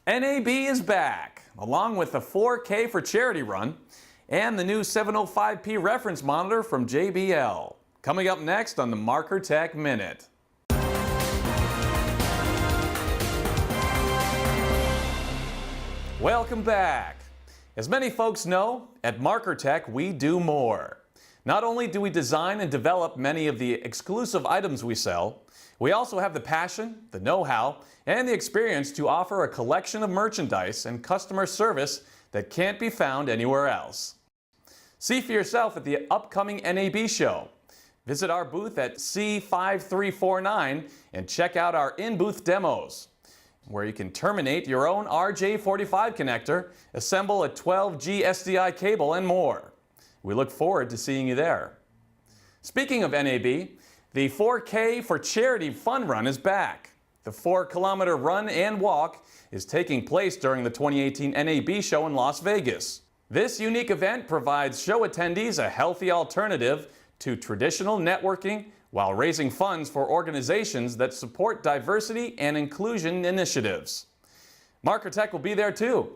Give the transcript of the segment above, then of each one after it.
NAB is back, along with the 4K for Charity run and the new 705p reference monitor from JBL. Coming up next on the Markertek Minute. Welcome back. As many folks know, at Markertek we do more. Not only do we design and develop many of the exclusive items we sell, we also have the passion, the know-how, and the experience to offer a collection of merchandise and customer service that can't be found anywhere else. See for yourself at the upcoming NAB Show. Visit our booth at C5349 and check out our in-booth demos, where you can terminate your own RJ45 connector, assemble a 12G SDI cable, and more. We look forward to seeing you there. Speaking of NAB, the 4K for Charity Fun Run is back. The 4-kilometer run and walk is taking place during the 2018 NAB Show in Las Vegas. This unique event provides show attendees a healthy alternative to traditional networking while raising funds for organizations that support diversity and inclusion initiatives. Markertek will be there too.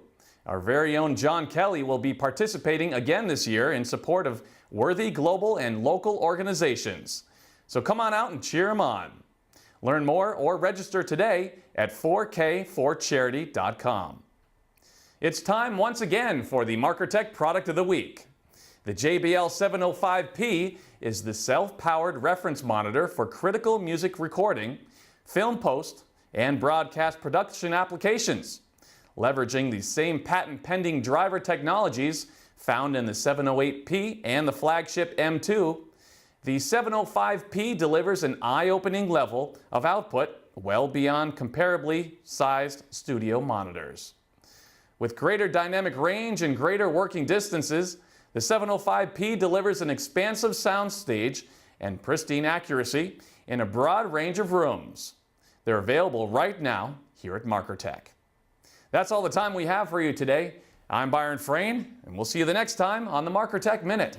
Our very own John Kelley will be participating again this year in support of worthy global and local organizations. So come on out and cheer him on. Learn more or register today at 4k4charity.com. It's time once again for the Markertek Product of the Week. The JBL 705p is the self-powered reference monitor for critical music recording, film post, and broadcast production applications. Leveraging the same patent-pending driver technologies found in the 708p and the flagship M2, the 705p delivers an eye-opening level of output well beyond comparably sized studio monitors. With greater dynamic range and greater working distances, the 705p delivers an expansive soundstage and pristine accuracy in a broad range of rooms. They're available right now here at Markertek. That's all the time we have for you today. I'm Byron Frayne, and we'll see you the next time on the Markertek Minute.